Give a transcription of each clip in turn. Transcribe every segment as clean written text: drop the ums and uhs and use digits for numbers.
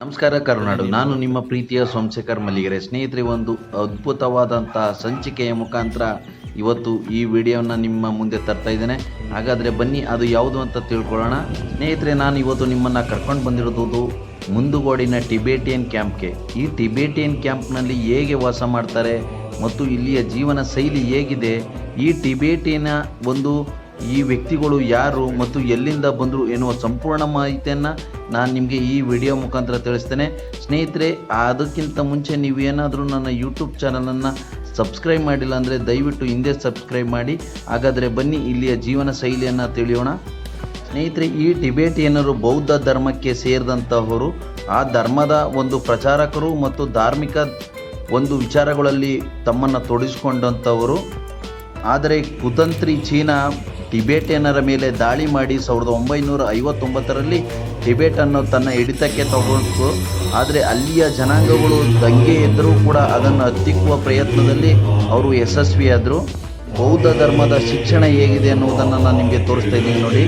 ನಮಸ್ಕಾರ ಕರುನಾಡು. ನಾನು ನಿಮ್ಮ ಪ್ರೀತಿಯ ಸೋಮಶೇಖರ್ ಮಲ್ಲಿಗೆರೆ. ಸ್ನೇಹಿತರೆ, ಒಂದು ಅದ್ಭುತವಾದಂಥ ಸಂಚಿಕೆಯ ಮುಖಾಂತರ ಇವತ್ತು ಈ ವಿಡಿಯೋನ ನಿಮ್ಮ ಮುಂದೆ ತರ್ತಾ ಇದ್ದೇನೆ. ಹಾಗಾದರೆ ಬನ್ನಿ ಅದು ಯಾವುದು ಅಂತ ತಿಳ್ಕೊಳ್ಳೋಣ. ಸ್ನೇಹಿತರೆ, ನಾನು ಇವತ್ತು ನಿಮ್ಮನ್ನು ಕರ್ಕೊಂಡು ಬಂದಿರೋದು ಮುಂದುಗೋಡಿನ ಟಿಬೇಟಿಯನ್ ಕ್ಯಾಂಪ್ಗೆ. ಈ ಟಿಬೇಟಿಯನ್ ಕ್ಯಾಂಪ್ನಲ್ಲಿ ಹೇಗೆ ವಾಸ ಮಾಡ್ತಾರೆ ಮತ್ತು ಇಲ್ಲಿಯ ಜೀವನ ಶೈಲಿ ಹೇಗಿದೆ, ಈ ಟಿಬೇಟಿಯನ್ ಈ ವ್ಯಕ್ತಿಗಳು ಯಾರು ಮತ್ತು ಎಲ್ಲಿಂದ ಬಂದರು ಎನ್ನುವ ಸಂಪೂರ್ಣ ಮಾಹಿತಿಯನ್ನು ನಾನು ನಿಮಗೆ ಈ ವಿಡಿಯೋ ಮುಖಾಂತರ ತಿಳಿಸ್ತೇನೆ. ಸ್ನೇಹಿತರೆ, ಅದಕ್ಕಿಂತ ಮುಂಚೆ ನೀವು ಏನಾದರೂ ನನ್ನ ಯೂಟ್ಯೂಬ್ ಚಾನಲನ್ನು ಸಬ್ಸ್ಕ್ರೈಬ್ ಮಾಡಿಲ್ಲ ಅಂದರೆ ದಯವಿಟ್ಟು ಹಿಂದೆ ಸಬ್ಸ್ಕ್ರೈಬ್ ಮಾಡಿ. ಹಾಗಾದರೆ ಬನ್ನಿ ಇಲ್ಲಿಯ ಜೀವನ ಶೈಲಿಯನ್ನು ತಿಳಿಯೋಣ. ಸ್ನೇಹಿತರೆ, ಈ ಟಿಬೇಟಿಯನ್ನರು ಬೌದ್ಧ ಧರ್ಮಕ್ಕೆ ಸೇರಿದಂತಹವರು. ಆ ಧರ್ಮದ ಪ್ರಚಾರಕರು ಮತ್ತು ಧಾರ್ಮಿಕ ವಿಚಾರಗಳಲ್ಲಿ ತಮ್ಮನ್ನು ತೊಡಗಿಸಿಕೊಂಡಂಥವರು. ಆದರೆ ಕುತಂತ್ರಿ ಚೀನಾ ಟಿಬೇಟಿಯನ್ನರ ಮೇಲೆ ದಾಳಿ ಮಾಡಿ 1959ರಲ್ಲಿ ಟಿಬೇಟನ್ನು ತನ್ನ ಹಿಡಿತಕ್ಕೆ ತಗೊಂಡು, ಆದರೆ ಅಲ್ಲಿಯ ಜನಾಂಗಗಳು ದಂಗೆ ಎದ್ದರೂ ಕೂಡ ಅದನ್ನು ಹತ್ತಿಕ್ಕುವ ಪ್ರಯತ್ನದಲ್ಲಿ ಅವರು ಯಶಸ್ವಿಯಾದರು. ಬೌದ್ಧ ಧರ್ಮದ ಶಿಕ್ಷಣ ಹೇಗಿದೆ ಅನ್ನುವುದನ್ನು ನಾನು ನಿಮಗೆ ತೋರಿಸ್ತಾ ಇದ್ದೀನಿ ನೋಡಿ.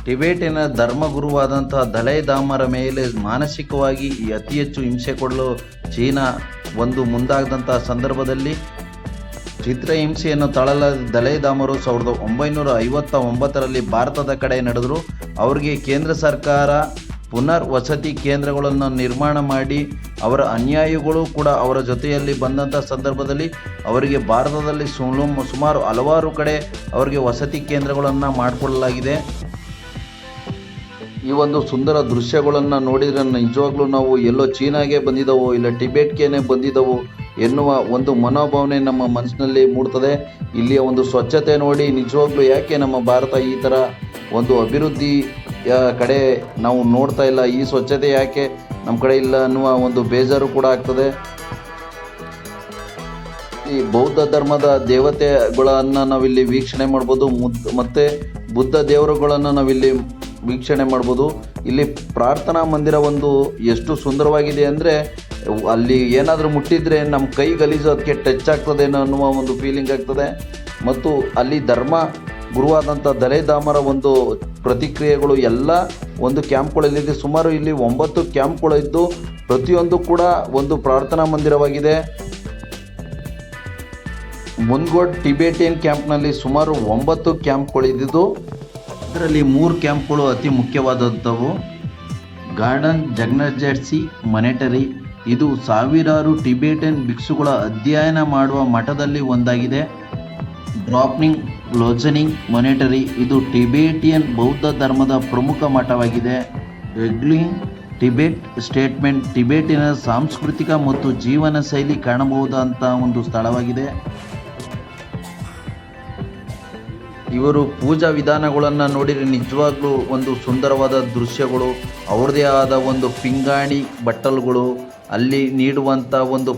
ಟಿಬೇಟಿನ ಧರ್ಮಗುರುವಾದಂತಹ ದಲೈ ಲಾಮರ ಮೇಲೆ ಮಾನಸಿಕವಾಗಿ ಅತಿ ಹೆಚ್ಚು ಹಿಂಸೆ ಕೊಡಲು ಚೀನಾ ಮುಂದಾದಂತಹ ಸಂದರ್ಭದಲ್ಲಿ ಚಿತ್ರಹಿಂಸೆಯನ್ನು ತಾಳಲಾದ ದಲೈ ಲಾಮರು 1959ರಲ್ಲಿ ಭಾರತದ ಕಡೆ ನಡೆದರು. ಅವರಿಗೆ ಕೇಂದ್ರ ಸರ್ಕಾರ ಪುನರ್ ವಸತಿ ಕೇಂದ್ರಗಳನ್ನು ನಿರ್ಮಾಣ ಮಾಡಿ, ಅವರ ಅನುಯಾಯಿಗಳು ಕೂಡ ಅವರ ಜೊತೆಯಲ್ಲಿ ಬಂದಂಥ ಸಂದರ್ಭದಲ್ಲಿ ಅವರಿಗೆ ಭಾರತದಲ್ಲಿ ಸುಮಾರು ಹಲವಾರು ಕಡೆ ಅವರಿಗೆ ವಸತಿ ಕೇಂದ್ರಗಳನ್ನು ಮಾಡಿಕೊಳ್ಳಲಾಗಿದೆ. ಈ ಸುಂದರ ದೃಶ್ಯಗಳನ್ನು ನೋಡಿದರೆ ನಿಜವಾಗ್ಲೂ ನಾವು ಎಲ್ಲೋ ಚೀನಾಗೆ ಬಂದಿದ್ದವು, ಇಲ್ಲ ಟಿಬೇಟ್ಗೆ ಬಂದಿದ್ದವು ಎನ್ನುವ ಮನೋಭಾವನೆ ನಮ್ಮ ಮನಸ್ಸಿನಲ್ಲಿ ಮೂಡ್ತದೆ. ಇಲ್ಲಿಯ ಸ್ವಚ್ಛತೆ ನೋಡಿ ನಿಜವಾಗ್ಲೂ ಯಾಕೆ ನಮ್ಮ ಭಾರತ ಈ ಥರ ಅಭಿವೃದ್ಧಿಯ ಕಡೆ ನಾವು ನೋಡ್ತಾ ಇಲ್ಲ, ಈ ಸ್ವಚ್ಛತೆ ಯಾಕೆ ನಮ್ಮ ಕಡೆ ಇಲ್ಲ ಅನ್ನುವ ಬೇಜಾರು ಕೂಡ ಆಗ್ತದೆ. ಈ ಬೌದ್ಧ ಧರ್ಮದ ದೇವತೆಗಳನ್ನು ನಾವಿಲ್ಲಿ ವೀಕ್ಷಣೆ ಮಾಡ್ಬೋದು, ಮತ್ತು ಬುದ್ಧ ದೇವರುಗಳನ್ನು ನಾವಿಲ್ಲಿ ವೀಕ್ಷಣೆ ಮಾಡ್ಬೋದು. ಇಲ್ಲಿ ಪ್ರಾರ್ಥನಾ ಮಂದಿರ ಎಷ್ಟು ಸುಂದರವಾಗಿದೆ ಅಂದರೆ, ಅಲ್ಲಿ ಏನಾದರೂ ಮುಟ್ಟಿದರೆ ನಮ್ಮ ಕೈ ಗಲೀಜು ಅದಕ್ಕೆ ಟಚ್ ಆಗ್ತದೆ ಅನ್ನುವ ಫೀಲಿಂಗ್ ಆಗ್ತದೆ. ಮತ್ತು ಅಲ್ಲಿ ಧರ್ಮ ಗುರುವಾದಂಥ ದಲೈ ಲಾಮರ ಪ್ರತಿಕ್ರಿಯೆಗಳು ಎಲ್ಲ ಕ್ಯಾಂಪ್ಗಳಲ್ಲಿದೆ. ಸುಮಾರು ಇಲ್ಲಿ 9 ಕ್ಯಾಂಪ್ಗಳು ಇದ್ದು ಪ್ರತಿಯೊಂದು ಕೂಡ ಪ್ರಾರ್ಥನಾ ಮಂದಿರವಾಗಿದೆ. ಮುಂದ್ಗೋಡ್ ಟಿಬೇಟಿಯನ್ ಕ್ಯಾಂಪ್ನಲ್ಲಿ ಸುಮಾರು 9 ಕ್ಯಾಂಪ್ಗಳಿದ್ದು, ಇದರಲ್ಲಿ 3 ಕ್ಯಾಂಪ್ಗಳು ಅತಿ ಮುಖ್ಯವಾದಂಥವು. ಗಾರ್ಡನ್ ಜಗ್ನಜೆಟ್ಸಿ ಮೊನೆಟರಿ, ಇದು ಸಾವಿರಾರು ಟಿಬೇಟನ್ ಭಿಕ್ಷುಗಳ ಅಧ್ಯಯನ ಮಾಡುವ ಮಠದಲ್ಲಿ ಒಂದಾಗಿದೆ. ಡ್ರಾಪ್ನಿಂಗ್ ಲೋಜನಿಂಗ್ ಮೊನೆಟರಿ, ಇದು ಟಿಬೇಟಿಯನ್ ಬೌದ್ಧ ಧರ್ಮದ ಪ್ರಮುಖ ಮಠವಾಗಿದೆ. ಡೆಗ್ಲಿಂಗ್ ಟಿಬೇಟ್ ಸ್ಟೇಟ್ಮೆಂಟ್, ಟಿಬೇಟಿನ ಸಾಂಸ್ಕೃತಿಕ ಮತ್ತು ಜೀವನ ಶೈಲಿ ಕಾಣಬಹುದಂಥ ಸ್ಥಳವಾಗಿದೆ. ಇವರು ಪೂಜಾ ವಿಧಾನಗಳನ್ನು ನೋಡಿದರೆ ನಿಜವಾಗ್ಲೂ ಸುಂದರವಾದ ದೃಶ್ಯಗಳು. ಅವ್ರದ್ದೇ ಆದ ಪಿಂಗಾಣಿ ಬಟ್ಟಲುಗಳು, ಅಲ್ಲಿ ನೀಡುವಂಥ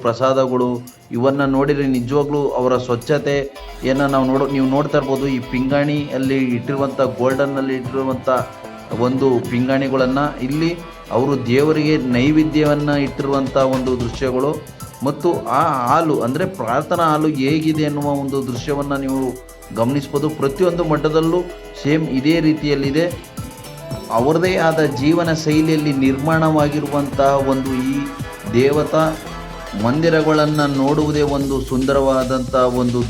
ಪ್ರಸಾದಗಳು, ಇವನ್ನು ನೋಡಿದರೆ ನಿಜವಾಗ್ಲೂ ಅವರ ಸ್ವಚ್ಛತೆಯನ್ನು ನೀವು ನೋಡ್ತಾ ಇರ್ಬೋದು. ಈ ಪಿಂಗಾಣಿಯಲ್ಲಿ ಇಟ್ಟಿರುವಂಥ ಗೋಲ್ಡನ್ನಲ್ಲಿ ಇಟ್ಟಿರುವಂಥ ಪಿಂಗಾಣಿಗಳನ್ನು ಇಲ್ಲಿ ಅವರು ದೇವರಿಗೆ ನೈವೇದ್ಯವನ್ನು ಇಟ್ಟಿರುವಂಥ ದೃಶ್ಯಗಳು. ಮತ್ತು ಆ ಹಾಲು ಅಂದರೆ ಪ್ರಾರ್ಥನಾ ಹಾಲು ಹೇಗಿದೆ ಎನ್ನುವ ದೃಶ್ಯವನ್ನು ನೀವು ಗಮನಿಸ್ಬೋದು. ಪ್ರತಿಯೊಂದು ಮಠದಲ್ಲೂ ಸೇಮ್ ಇದೇ ರೀತಿಯಲ್ಲಿದೆ. ಅವರದೇ ಆದ ಜೀವನ ಶೈಲಿಯಲ್ಲಿ ನಿರ್ಮಾಣವಾಗಿರುವಂತಹ ಈ ದೇವತಾ ಮಂದಿರಗಳನ್ನು ನೋಡುವುದೇ ಸುಂದರವಾದಂಥ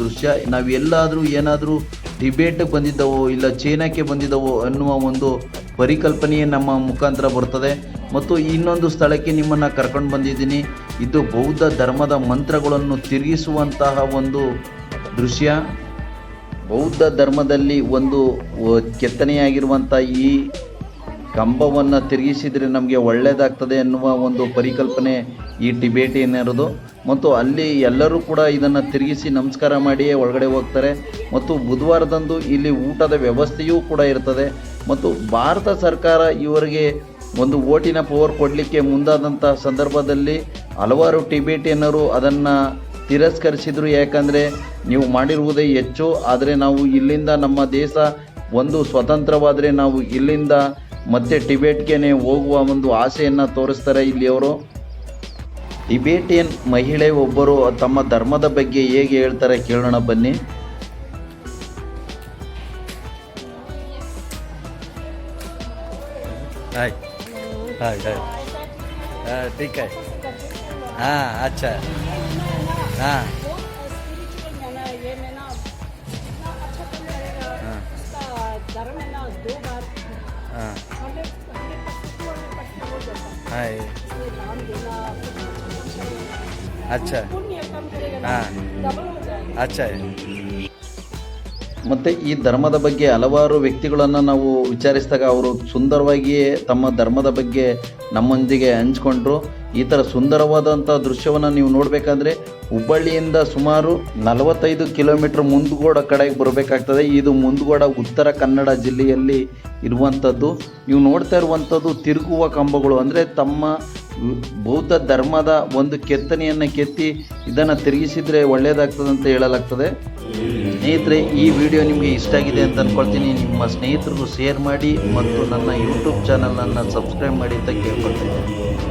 ದೃಶ್ಯ. ನಾವು ಎಲ್ಲಾದರೂ ಏನಾದರೂ ಟಿಬೇಟ್ಗೆ ಬಂದಿದ್ದವೋ ಇಲ್ಲ ಚೀನಾಕ್ಕೆ ಬಂದಿದ್ದವೋ ಅನ್ನುವ ಪರಿಕಲ್ಪನೆಯೇ ನಮ್ಮ ಮುಖಾಂತರ ಬರ್ತದೆ. ಮತ್ತು ಇನ್ನೊಂದು ಸ್ಥಳಕ್ಕೆ ನಿಮ್ಮನ್ನು ಕರ್ಕೊಂಡು ಬಂದಿದ್ದೀನಿ. ಇದು ಬೌದ್ಧ ಧರ್ಮದ ಮಂತ್ರಗಳನ್ನು ತಿರುಗಿಸುವಂತಹ ಒಂದು ದೃಶ್ಯ. ಬೌದ್ಧ ಧರ್ಮದಲ್ಲಿ ಒಂದು ಕೆತ್ತನೆಯಾಗಿರುವಂಥ ಈ ಕಂಬವನ್ನು ತಿರುಗಿಸಿದರೆ ನಮಗೆ ಒಳ್ಳೆಯದಾಗ್ತದೆ ಎನ್ನುವ ಒಂದು ಪರಿಕಲ್ಪನೆ ಈ ಟಿಬೇಟಿಯನ್ನರದು. ಮತ್ತು ಅಲ್ಲಿ ಎಲ್ಲರೂ ಕೂಡ ಇದನ್ನು ತಿರುಗಿಸಿ ನಮಸ್ಕಾರ ಮಾಡಿಯೇ ಒಳಗಡೆ ಹೋಗ್ತಾರೆ. ಮತ್ತು ಬುಧವಾರದಂದು ಇಲ್ಲಿ ಊಟದ ವ್ಯವಸ್ಥೆಯೂ ಕೂಡ ಇರ್ತದೆ. ಮತ್ತು ಭಾರತ ಸರ್ಕಾರ ಇವರಿಗೆ ಒಂದು ವೋಟಿನ ಪವರ್ ಕೊಡಲಿಕ್ಕೆ ಮುಂದಾದಂಥ ಸಂದರ್ಭದಲ್ಲಿ ಹಲವಾರು ಟಿಬೇಟಿಯನ್ನರು ಅದನ್ನು ತಿರಸ್ಕರಿಸಿದರು. ಯಾಕಂದರೆ ನೀವು ಮಾಡಿರುವುದೇ ಹೆಚ್ಚು, ಆದರೆ ನಾವು ಇಲ್ಲಿಂದ ನಮ್ಮ ದೇಶ ಒಂದು ಸ್ವತಂತ್ರವಾದರೆ ನಾವು ಇಲ್ಲಿಂದ ಮತ್ತೆ ಟಿಬೇಟ್ಗೆ ಹೋಗುವ ಒಂದು ಆಸೆಯನ್ನು ತೋರಿಸ್ತಾರೆ ಇಲ್ಲಿಯವರು. ಟಿಬೇಟಿಯನ್ ಮಹಿಳೆ ಒಬ್ಬರು ತಮ್ಮ ಧರ್ಮದ ಬಗ್ಗೆ ಹೇಗೆ ಹೇಳ್ತಾರೆ ಕೇಳೋಣ ಬನ್ನಿ. हाय हाय हाय हाँ ठीक है हाँ अच्छा हाँ हाँ हाय अच्छा हाँ अच्छा है. ಮತ್ತು ಈ ಧರ್ಮದ ಬಗ್ಗೆ ಹಲವಾರು ವ್ಯಕ್ತಿಗಳನ್ನು ನಾವು ವಿಚಾರಿಸಿದಾಗ ಅವರು ಸುಂದರವಾಗಿಯೇ ತಮ್ಮ ಧರ್ಮದ ಬಗ್ಗೆ ನಮ್ಮೊಂದಿಗೆ ಹಂಚ್ಕೊಂಡ್ರು. ಈ ಥರ ಸುಂದರವಾದಂಥ ದೃಶ್ಯವನ್ನು ನೀವು ನೋಡಬೇಕಾದ್ರೆ ಹುಬ್ಬಳ್ಳಿಯಿಂದ ಸುಮಾರು 45 ಕಿಲೋಮೀಟ್ರ್ ಮುಂದಗೋಡ ಕಡೆಗೆ ಬರಬೇಕಾಗ್ತದೆ. ಇದು ಮುಂದಗೋಡ ಉತ್ತರ ಕನ್ನಡ ಜಿಲ್ಲೆಯಲ್ಲಿ ಇರುವಂಥದ್ದು. ನೀವು ನೋಡ್ತಾ ಇರುವಂಥದ್ದು ತಿರುಗುವ ಕಂಬಗಳು, ಅಂದರೆ ತಮ್ಮ ಬೌದ್ಧ ಧರ್ಮದ ಒಂದು ಕೆತ್ತನೆಯನ್ನು ಕೆತ್ತಿ ಇದನ್ನು ತಿರುಗಿಸಿದರೆ ಒಳ್ಳೆಯದಾಗ್ತದೆ ಅಂತ ಹೇಳಲಾಗ್ತದೆ. ಸ್ನೇಹಿತರೆ, ಈ ವಿಡಿಯೋ ನಿಮಗೆ ಇಷ್ಟ ಆಗಿದೆ ಅಂತ ಅಂದ್ಕೊಳ್ತೀನಿ. ನಿಮ್ಮ ಸ್ನೇಹಿತರಿಗೂ ಶೇರ್ ಮಾಡಿ ಮತ್ತು ನನ್ನ ಯೂಟ್ಯೂಬ್ ಚಾನಲನ್ನು ಸಬ್ಸ್ಕ್ರೈಬ್ ಮಾಡಿ ಅಂತ ಕೇಳ್ಕೊಳ್ತೀನಿ.